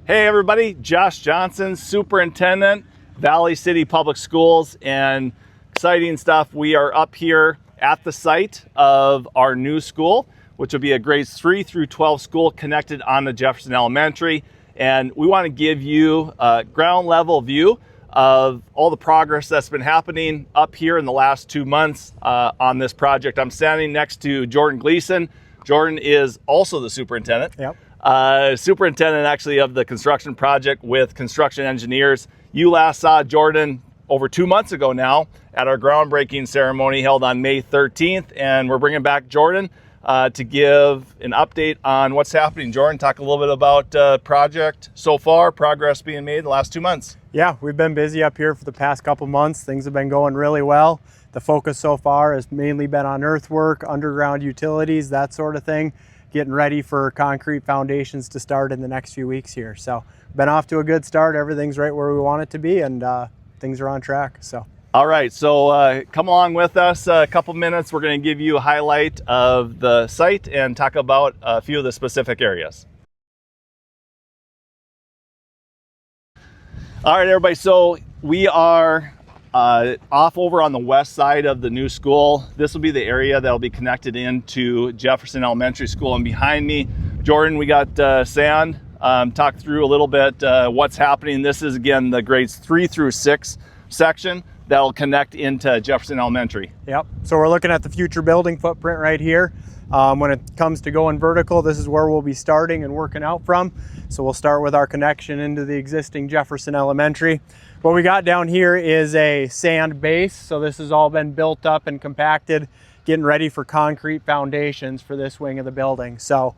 Hey everybody, Josh Johnson, Superintendent, Valley City Public Schools, and exciting stuff. We are up here at the site of our new school, which will be a grades 3 through 12 school connected on to Jefferson Elementary. And we want to give you a ground level view of all the progress that's been happening up here in the last 2 months on this project. I'm standing next to Jordan Gleason. Jordan is also the superintendent. Yep. Superintendent actually of the construction project with Construction Engineers. You last saw Jordan over 2 months ago now at our groundbreaking ceremony held on May 13th, and we're bringing back Jordan to give an update on what's happening. Jordan, talk a little bit about project so far, progress being made in the last 2 months. Yeah, we've been busy up here for the past couple months. Things have been going really well. The focus so far has mainly been on earthwork, underground utilities, that sort of thing, getting ready for concrete foundations to start in the next few weeks here. So been off to a good start. Everything's right where we want it to be, and things are on track. So. All right, so come along with us a couple minutes. We're going to give you a highlight of the site and talk about a few of the specific areas. All right, everybody, so we are off over on the west side of the new school. This will be the area that will be connected into Jefferson Elementary School. And behind me, Jordan, we got sand. Talk through a little bit what's happening. This is, again, the grades 3 through 6 section that will connect into Jefferson Elementary. Yep, so we're looking at the future building footprint right here. When it comes to going vertical, this is where we'll be starting and working out from. So we'll start with our connection into the existing Jefferson Elementary. What we got down here is a sand base. So this has all been built up and compacted, getting ready for concrete foundations for this wing of the building. So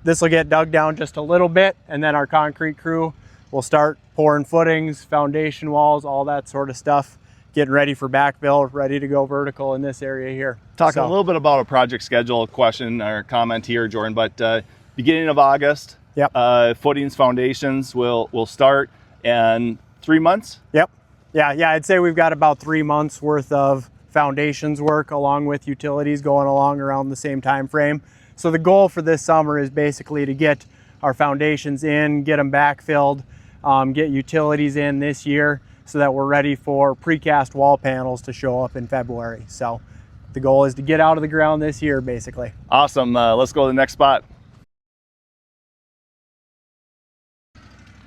this will get dug down just a little bit, and then our concrete crew will start pouring footings, foundation walls, all that sort of stuff, getting ready for backfill, ready to go vertical in this area here. Talking a little bit about a project schedule question or comment here, Jordan, but beginning of August, yep. Footings, foundations will start, and 3 months? Yep. Yeah, I'd say we've got about 3 months worth of foundations work along with utilities going along around the same time frame. So the goal for this summer is basically to get our foundations in, get them backfilled, get utilities in this year so that we're ready for precast wall panels to show up in February. So the goal is to get out of the ground this year, basically. Awesome. Let's go to the next spot.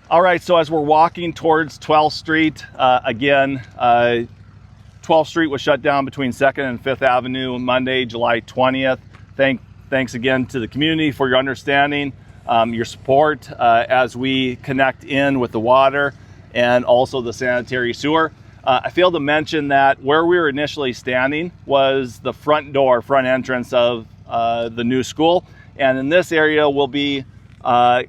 All right, so as we're walking towards 12th Street, again, 12th Street was shut down between 2nd and 5th Avenue Monday, July 20th. Thanks again to the community for your understanding, your support as we connect in with the water and also the sanitary sewer. I failed to mention that where we were initially standing was the front entrance of the new school. And in this area will be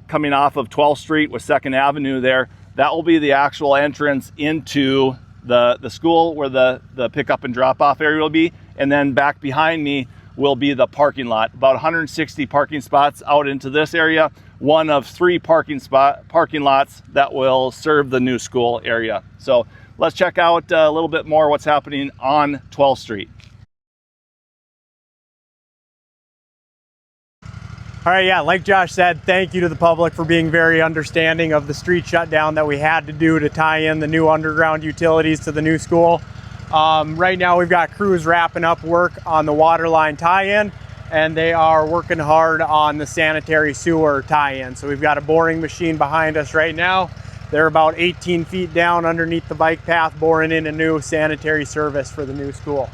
coming off of 12th Street with 2nd Avenue there. That will be the actual entrance into the school where the pickup and drop off area will be. And then back behind me will be the parking lot. About 160 parking spots out into this area. One of 3 parking lots that will serve the new school area. So let's check out a little bit more what's happening on 12th Street. All right, yeah, like Josh said, thank you to the public for being very understanding of the street shutdown that we had to do to tie in the new underground utilities to the new school. Right now we've got crews wrapping up work on the water line tie-in, and they are working hard on the sanitary sewer tie-in. So we've got a boring machine behind us right now. They're about 18 feet down underneath the bike path, boring in a new sanitary service for the new school.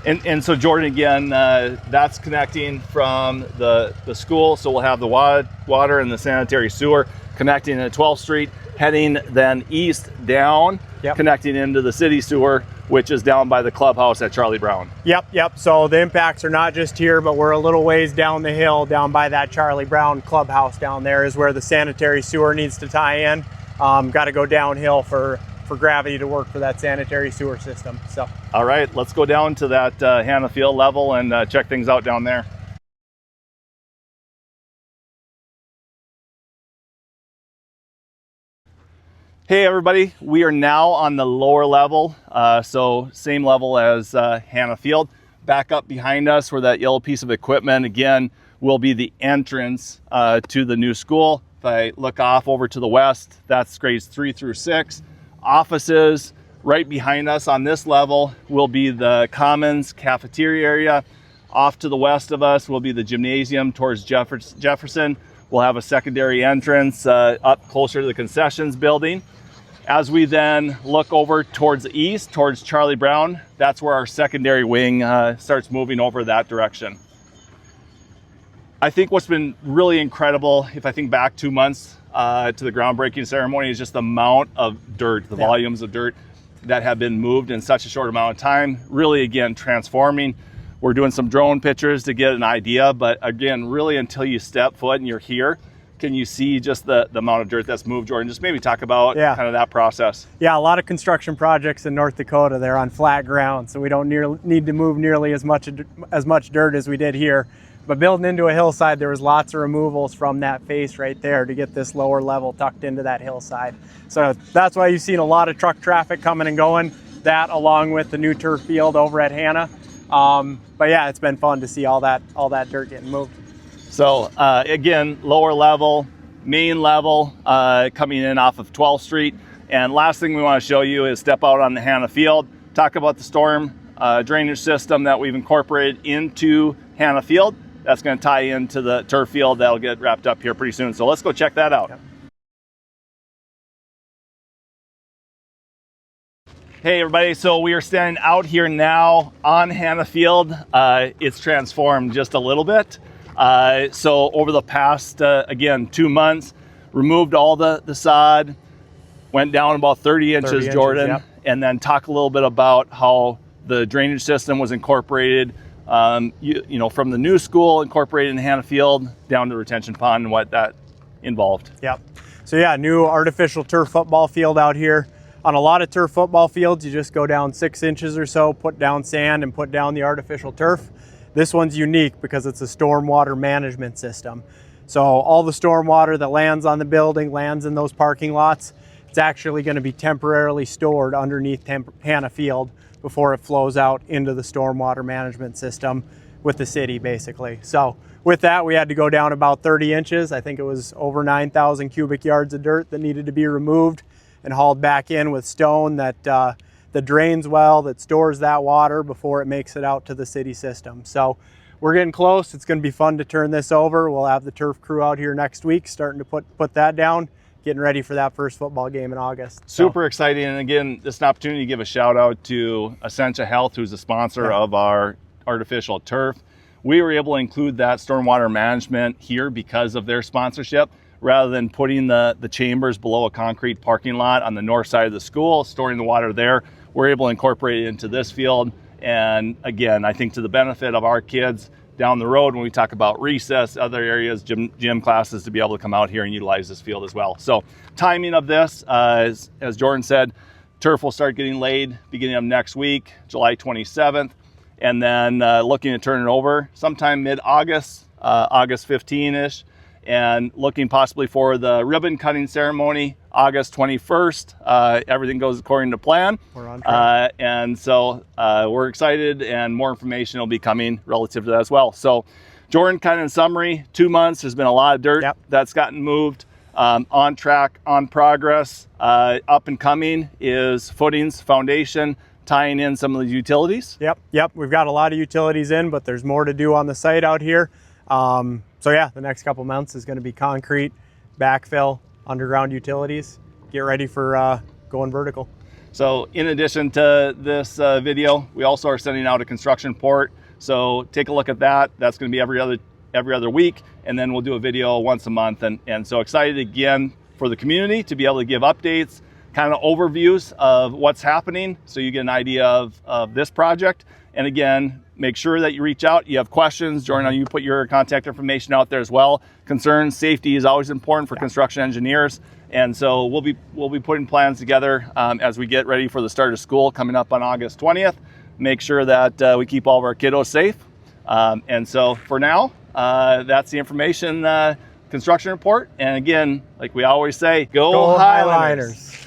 And so Jordan, again, that's connecting from the school. So we'll have the water and the sanitary sewer connecting at 12th Street, heading then east down, yep. Connecting into the city sewer, which is down by the clubhouse at Charlie Brown. Yep. So the impacts are not just here, but we're a little ways down the hill, down by that Charlie Brown clubhouse down there is where the sanitary sewer needs to tie in. Got to go downhill for gravity to work for that sanitary sewer system. So. All right, let's go down to that Hannah Field level and check things out down there. Hey everybody, we are now on the lower level, so same level as Hannah Field. Back up behind us where that yellow piece of equipment, again, will be the entrance to the new school. If I look off over to the west, that's grades 3 through 6. Offices right behind us on this level will be the commons cafeteria area. Off to the west of us will be the gymnasium towards Jefferson. We'll have a secondary entrance up closer to the concessions building. As we then look over towards the east, towards Charlie Brown, that's where our secondary wing starts moving over that direction. I think what's been really incredible, if I think back 2 months to the groundbreaking ceremony, is just the amount of dirt, the volumes of dirt that have been moved in such a short amount of time. Really, again, transforming. We're doing some drone pictures to get an idea, but again, really until you step foot and you're here, can you see just the amount of dirt that's moved, Jordan? Just maybe talk about kind of that process. Yeah, a lot of construction projects in North Dakota, they're on flat ground, so we don't need to move nearly as much dirt as we did here. But building into a hillside, there was lots of removals from that face right there to get this lower level tucked into that hillside. So that's why you've seen a lot of truck traffic coming and going, that along with the new turf field over at Hanna. But yeah, it's been fun to see all that dirt getting moved. So again, lower level, main level, coming in off of 12th Street. And last thing we want to show you is step out on the Hanna Field, talk about the storm drainage system that we've incorporated into Hanna Field. That's going to tie into the turf field that'll get wrapped up here pretty soon. So let's go check that out. Yep. Hey everybody, so we are standing out here now on Hanna Field. It's transformed just a little bit. So over the past, again, 2 months, removed all the sod, went down about 30 inches, Jordan, yep. And then talk a little bit about how the drainage system was incorporated, you know, from the new school incorporated in Hanna Field down to the retention pond and what that involved. Yep. So yeah, new artificial turf football field out here. On a lot of turf football fields, you just go down 6 inches or so, put down sand and put down the artificial turf. This one's unique because it's a stormwater management system. So all the stormwater that lands on the building, lands in those parking lots, it's actually going to be temporarily stored underneath Hanna Field before it flows out into the stormwater management system with the city, basically. So with that, we had to go down about 30 inches. I think it was over 9,000 cubic yards of dirt that needed to be removed and hauled back in with stone that drains well, that stores that water before it makes it out to the city system. So we're getting close. It's going to be fun to turn this over. We'll have the turf crew out here next week starting to put that down, getting ready for that first football game in August. Super exciting. And again, this is an opportunity to give a shout out to Essentia Health, who's the sponsor of our artificial turf. We were able to include that stormwater management here because of their sponsorship, rather than putting the chambers below a concrete parking lot on the north side of the school, storing the water there. We're able to incorporate it into this field. And again, I think to the benefit of our kids down the road when we talk about recess, other areas, gym classes, to be able to come out here and utilize this field as well. So timing of this, as Jordan said, turf will start getting laid beginning of next week, July 27th. And then looking to turn it over sometime mid-August, August 15-ish. And looking possibly for the ribbon cutting ceremony, August 21st. Everything goes according to plan. We're on track. And so we're excited, and more information will be coming relative to that as well. So Jordan, kind of in summary, 2 months, there's been a lot of dirt that's gotten moved. On track, on progress. Up and coming is footings, foundation, tying in some of the utilities. Yep. We've got a lot of utilities in, but there's more to do on the site out here. So yeah, the next couple months is going to be concrete, backfill, underground utilities, get ready for going vertical. So in addition to this video, we also are sending out a construction report. So take a look at that. That's going to be every other week, and then we'll do a video once a month. And so excited again for the community to be able to give updates, kind of overviews of what's happening, so you get an idea of this project. And again, make sure that you reach out. You have questions, Jordan, you put your contact information out there as well. Concerns, safety is always important for construction engineers. And so we'll be putting plans together as we get ready for the start of school coming up on August 20th. Make sure that we keep all of our kiddos safe. And so for now, that's the information construction report. And again, like we always say, go Highliners.